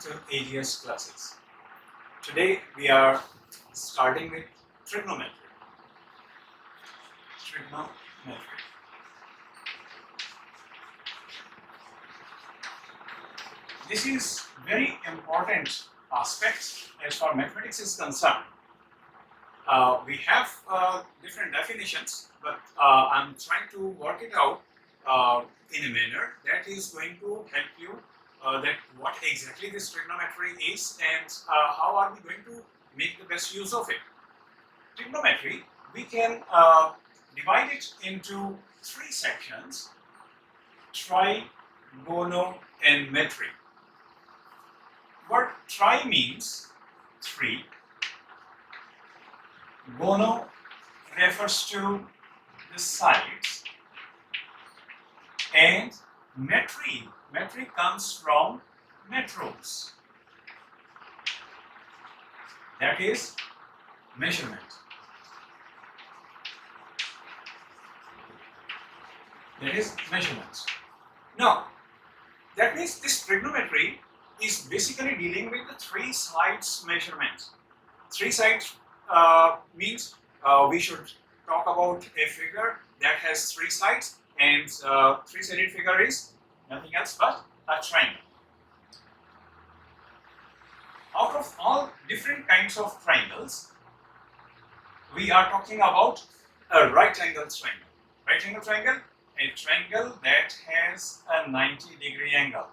to AGS classes. Today we are starting with trigonometry. Trigonometry. This is very important aspect as far mathematics is concerned. We have different definitions, but I'm trying to work it out in a manner that is going to help you that what exactly this trigonometry is and how are we going to make the best use of it. Trigonometry, we can divide it into three sections: trigonometry. Word tri means three. Gono refers to the sides, and metry comes from metros, that is measurement. Now, that means this trigonometry is basically dealing with the three sides measurements. Three sides means we should talk about a figure that has three sides, and three-sided figure is nothing else but a triangle. Out of all different kinds of triangles, we are talking about a right-angle triangle. Right-angle triangle, a triangle that has a 90-degree angle.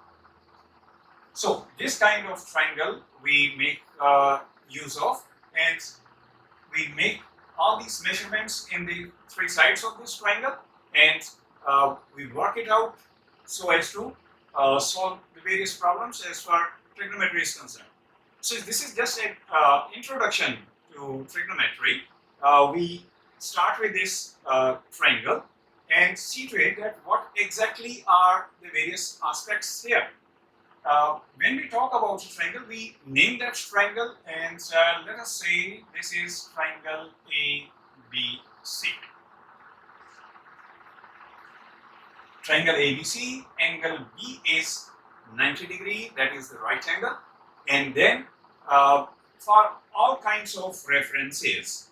So this kind of triangle we make use of, and we make all these measurements in the three sides of this triangle, and we work it out so as to solve the various problems as far trigonometry is concerned. So this is just an introduction to trigonometry. We start with this triangle and see to it that what exactly are the various aspects here. When we talk about a triangle, we name that triangle, and let us say this is triangle ABC. Triangle ABC, angle B is 90 degree, that is the right angle. And then for all kinds of references,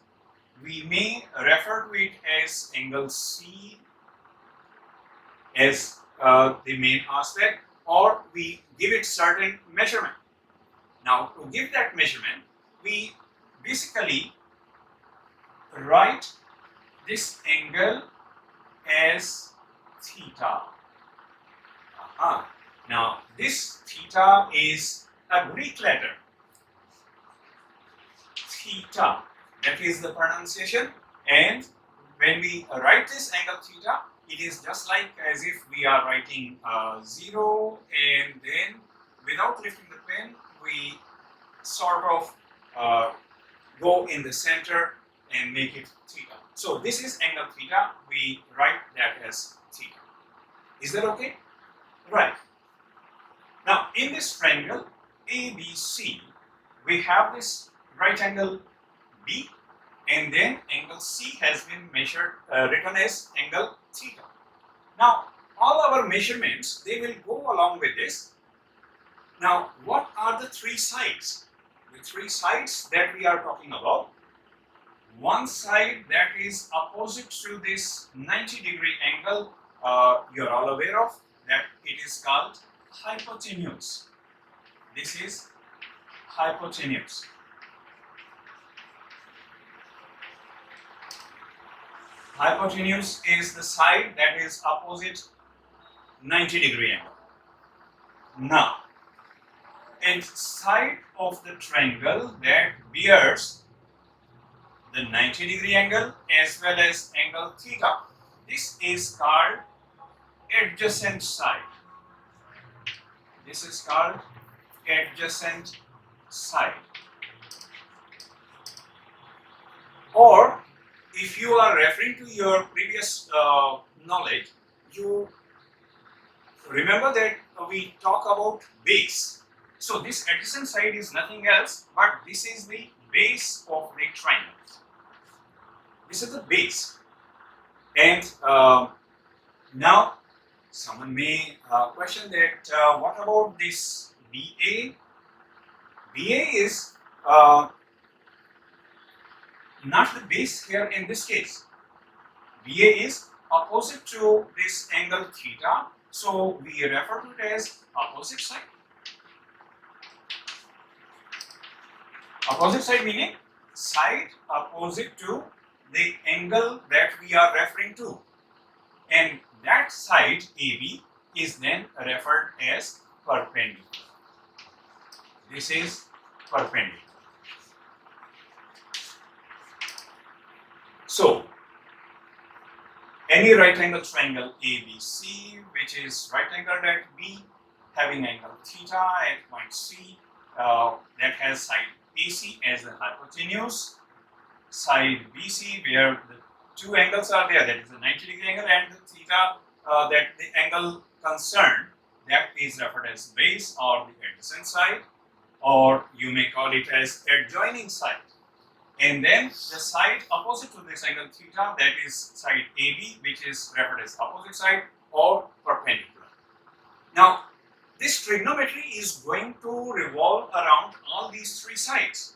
we may refer to it as angle C as the main aspect, or we give it certain measurement. Now, to give that measurement, we basically write this angle as theta. Now, this theta is a Greek letter. Theta, that is the pronunciation, and when we write this angle theta, it is just like as if we are writing 0, and then without lifting the pen, we sort of go in the center and make it theta. So this is angle theta, we write that as theta. Is that okay? Right. Now in this triangle ABC, we have this right angle B, and then angle C has been measured, written as angle theta. Now, all our measurements, they will go along with this. Now, what are the three sides? The three sides that we are talking about. One side that is opposite to this 90-degree angle, you are all aware of, that it is called hypotenuse. This is hypotenuse. Hypotenuse is the side that is opposite 90-degree angle. Now, inside of the triangle that bears the 90-degree angle as well as angle theta, this is called adjacent side. This is called adjacent side. Or if you are referring to your previous knowledge, you remember that we talk about base. So this adjacent side is nothing else but this is the base of the triangle. This is the base. And now someone may question that what about this BA BA is not the base here in this case. BA is opposite to this angle theta, so we refer to it as opposite side. Opposite side meaning side opposite to the angle that we are referring to, and that side AB is then referred as perpendicular. This is perpendicular. So any right angle triangle ABC, which is right angled at B, having angle theta at point C, that has side AC as the hypotenuse, side BC where the two angles are there, that is the 90-degree angle, and the theta, that the angle concerned, that is referred as base or the adjacent side, or you may call it as adjoining side. And then the side opposite to this angle theta, that is side AB, which is referred as opposite side or perpendicular. Now, this trigonometry is going to revolve around all these three sides.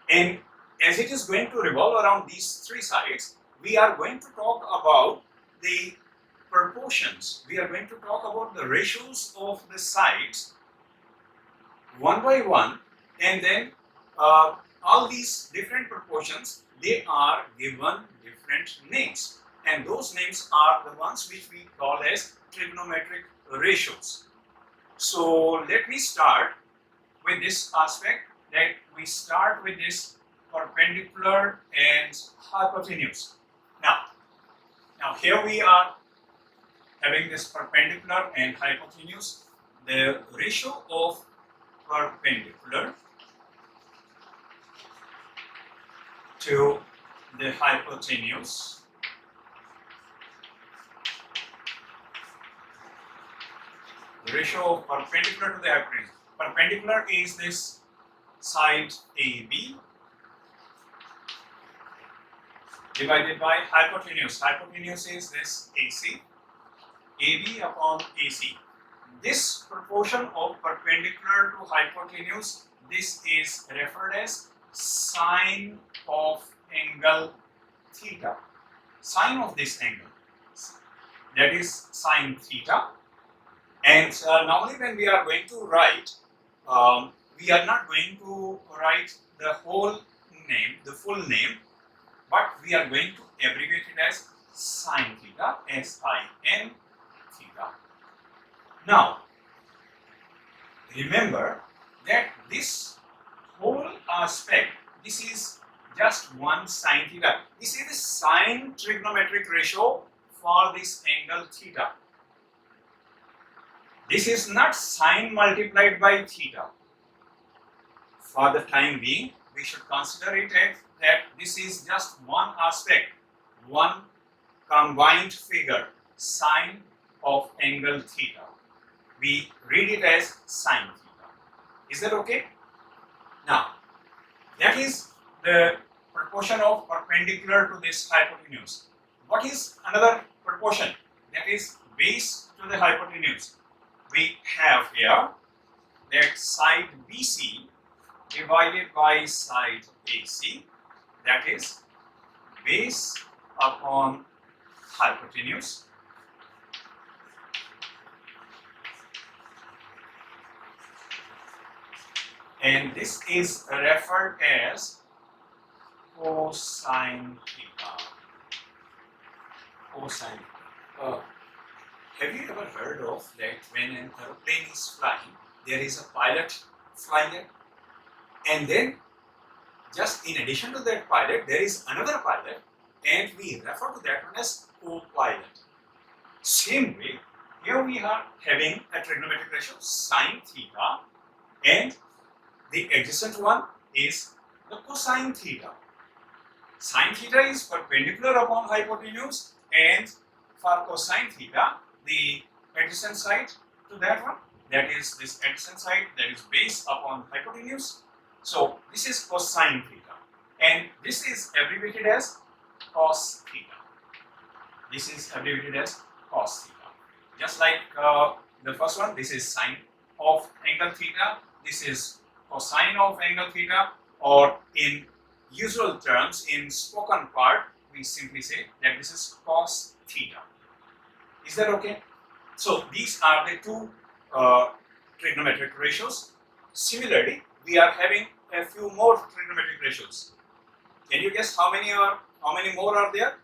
And as it is going to revolve around these three sides, we are going to talk about the proportions. We are going to talk about the ratios of the sides one by one, and then all these different proportions, they are given different names, and those names are the ones which we call as trigonometric ratios. So let me start with this aspect, that we start with this perpendicular and hypotenuse. Now here we are having this perpendicular and hypotenuse. The ratio of perpendicular to the hypotenuse the ratio of perpendicular to the hypotenuse. Perpendicular is this side AB divided by hypotenuse. Hypotenuse is this AC. AB upon AC. This proportion of perpendicular to hypotenuse, this is referred as sine of angle theta. Sine of this angle, that is sine theta. And normally when we are going to write, we are not going to write the whole name, the full name, but we are going to abbreviate it as sine theta, S-I-N theta. Now, remember that this whole aspect, this is just one sine theta. This is the sine trigonometric ratio for this angle theta. This is not sine multiplied by theta. For the time being, we should consider it as that this is just one aspect, one combined figure, sine of angle theta. We read it as sine theta. Is that okay? Now, that is the proportion of perpendicular to this hypotenuse. What is another proportion? That is base to the hypotenuse. We have here that side BC divided by side AC, that is base upon hypotenuse. And this is referred as cosine theta. Cosine. Have you ever heard of that when an aeroplane is flying, there is a pilot flying it, and then just in addition to that pilot, there is another pilot, and we refer to that one as co-pilot. Same way, here we are having a trigonometric ratio sine theta, and the adjacent one is the cosine theta. Sine theta is perpendicular upon hypotenuse, and for cosine theta, the adjacent side to that one, that is this adjacent side, that is base upon hypotenuse. So this is cosine theta, and this is abbreviated as cos theta. This is abbreviated as cos theta. Just like the first one, this is sine of angle theta, this is cosine of angle theta, or in usual terms, in spoken part, we simply say that this is cos theta. Is that okay? So these are the two trigonometric ratios. Similarly, we are having a few more trigonometric ratios. Can you guess how many more are there?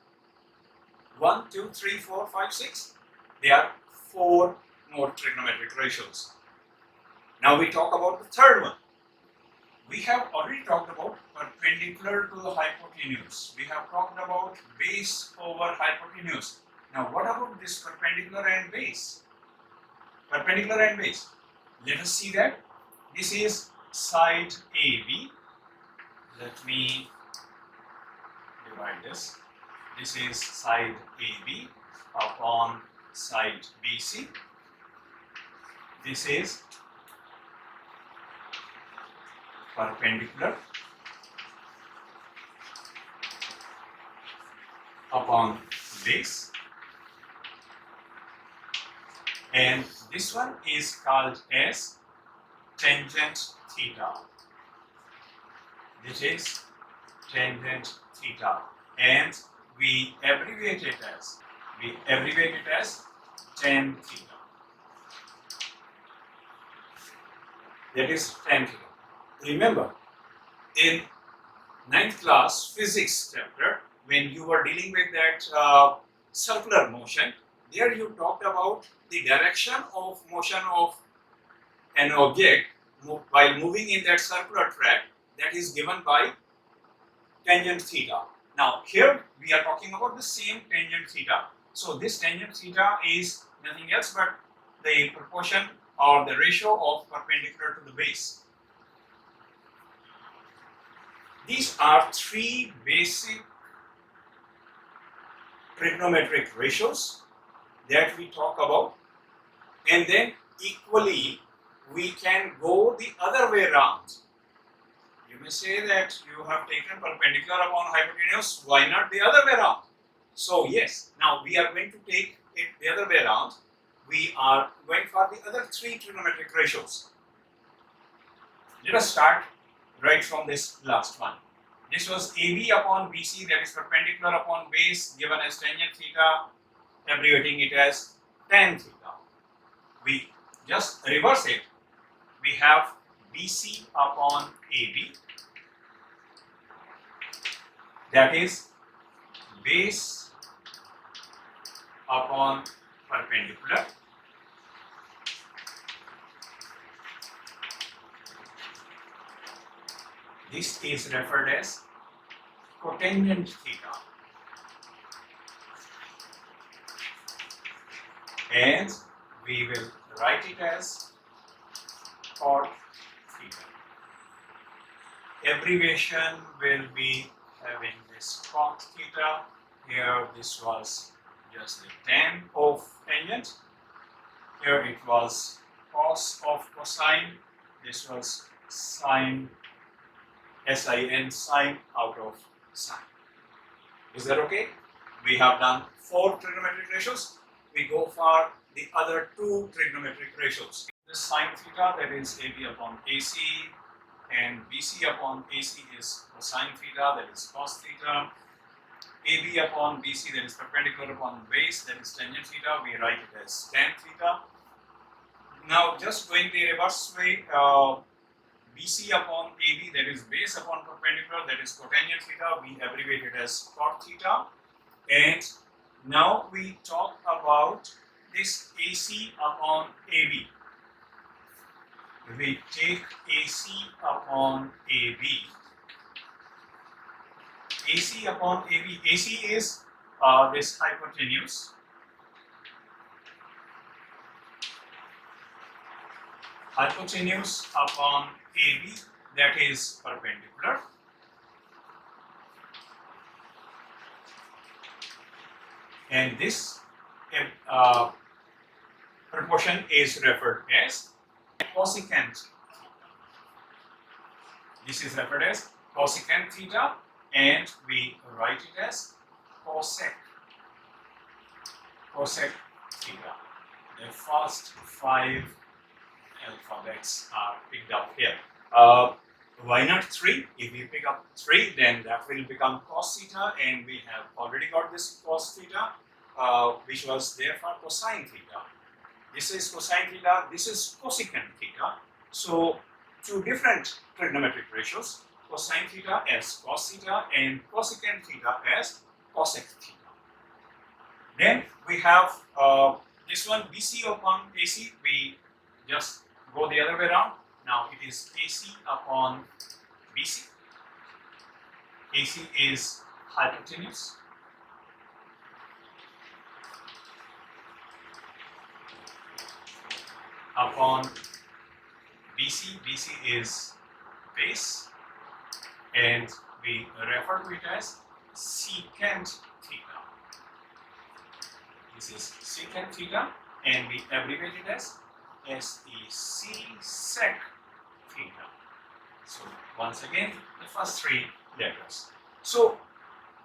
1, 2, 3, 4, 5, 6. There are 4 more trigonometric ratios. Now we talk about the third one. We have already talked about perpendicular to the hypotenuse. We have talked about base over hypotenuse. Now what about this perpendicular and base? Perpendicular and base. Let us see that. This is side AB. Let me divide this. This is side AB upon side BC. This is perpendicular upon base, and this one is called as tangent theta. This is tangent theta, and we abbreviate it as tan theta. That is tan theta. Remember, in 9th class physics chapter, when you were dealing with that circular motion, there you talked about the direction of motion of an object while moving in that circular track, that is given by tangent theta. Now here we are talking about the same tangent theta. So this tangent theta is nothing else but the proportion or the ratio of perpendicular to the base. These are 3 basic trigonometric ratios that we talk about, and then equally we can go the other way around. You may say that you have taken perpendicular upon hypotenuse, why not the other way around? So yes, now we are going to take it the other way around. We are going for the other 3 trigonometric ratios. Let us start right from this last one. This was AB upon BC, that is perpendicular upon base, given as tangent theta, abbreviating it as tan theta. We just reverse it. We have BC upon AB, that is base upon perpendicular. This is referred as cotangent theta, and we will write it as cot theta. Abbreviation will be having this cot theta. Here this was just the tan of tangent. Here it was cos of cosine. This was sine, sin, sine out of sine. Is that okay? We have done 4 trigonometric ratios. We go for the other 2 trigonometric ratios. This sine theta, that is AB upon AC, and BC upon AC is cosine theta, that is cos theta. AB upon BC, that is perpendicular upon base, that is tangent theta. We write it as tan theta. Now just going the reverse way, BC upon AB, that is base upon perpendicular, that is cotangent theta, we abbreviate it as cot theta. And now we talk about this AC upon AB. We take AC upon AB. AC upon AB. AC is this hypotenuse. Hypotenuse upon AB, that is perpendicular. And this proportion is referred as cosecant. This is referred as cosecant theta, and we write it as cosec theta. The first 5 alphabets are picked up here. Why not 3? If we pick up 3, then that will become cos theta, and we have already got this cos theta, which was there for cosine theta. This is cosine theta, this is cosecant theta. So, two different trigonometric ratios, cosine theta as cos theta and cosecant theta as cosec theta. Then we have this one BC upon AC. We just go the other way around. Now it is AC upon BC. AC is hypotenuse. Upon BC, BC is base, and we refer to it as secant theta. This is secant theta, and we abbreviate it as SEC sec theta. So once again, the first 3 letters. So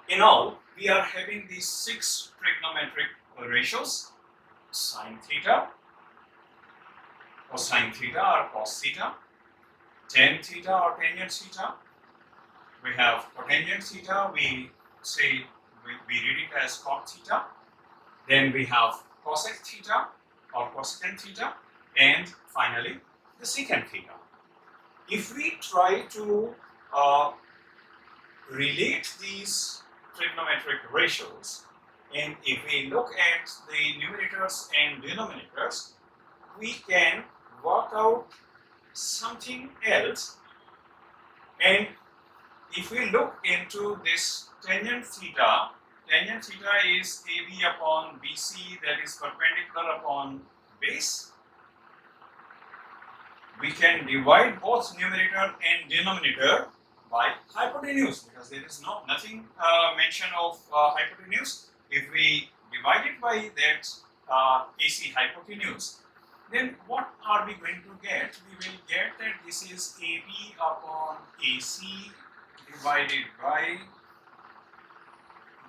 in all, we are having these 6 trigonometric ratios: sine theta, cosine theta or cos theta, tan theta or tangent theta. We have cotangent theta, we say we read it as cot theta. Then we have cosec theta or cosecant theta, and finally the secant theta. If we try to relate these trigonometric ratios, and if we look at the numerators and denominators, we can work out something else. And if we look into this tangent theta is AB upon BC, that is perpendicular upon base. We can divide both numerator and denominator by hypotenuse, because there is nothing mention of hypotenuse. If we divide it by that AC hypotenuse, then what are we going to get? We will get that this is AB upon AC divided by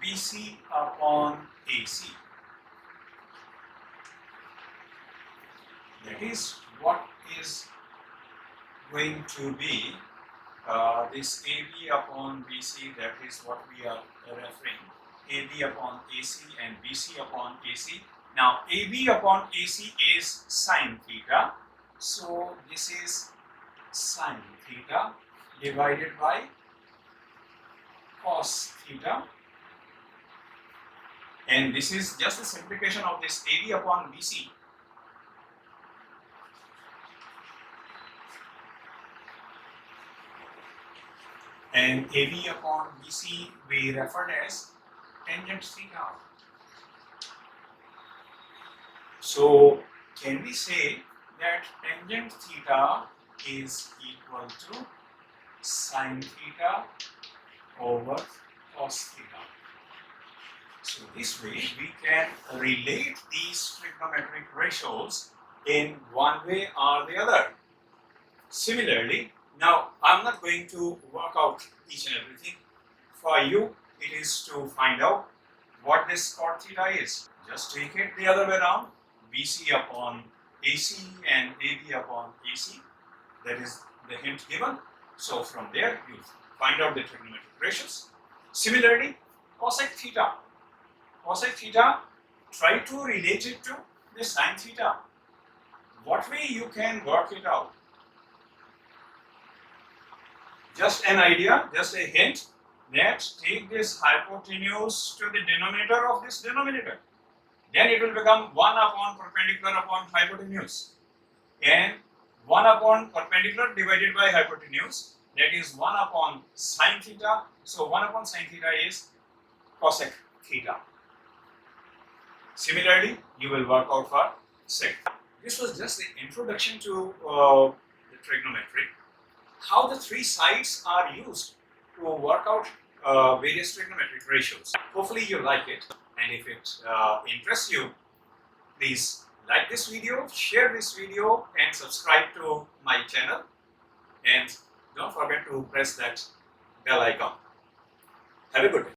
BC upon AC. That is what is going to be this AB upon BC. That is what we are referring. AB upon AC and BC upon AC. Now AB upon AC is sine theta. So this is sine theta divided by cos theta. And this is just a simplification of this AB upon BC. And AB upon BC we referred as tangent theta. So can we say that tangent theta is equal to sine theta over cos theta? So this way we can relate these trigonometric ratios in one way or the other. Similarly, now I'm not going to work out each and everything. For you, it is to find out what this cot theta is. Just take it the other way around. BC upon AC and AB upon AC. That is the hint given. So from there you find out the trigonometric ratios. Similarly, cosec theta. Cosec theta, try to relate it to the sine theta. What way you can work it out? Just an idea, just a hint, that take this hypotenuse to the denominator of this denominator. Then it will become 1 upon perpendicular upon hypotenuse. And 1 upon perpendicular divided by hypotenuse, that is 1 upon sine theta. So 1 upon sine theta is cosec theta. Similarly, you will work out for sec. This was just the introduction to the trigonometry. How the 3 sides are used to work out various trigonometric ratios. Hopefully you like it, and if it interests you, please like this video, share this video, and subscribe to my channel, and don't forget to press that bell icon. Have a good day.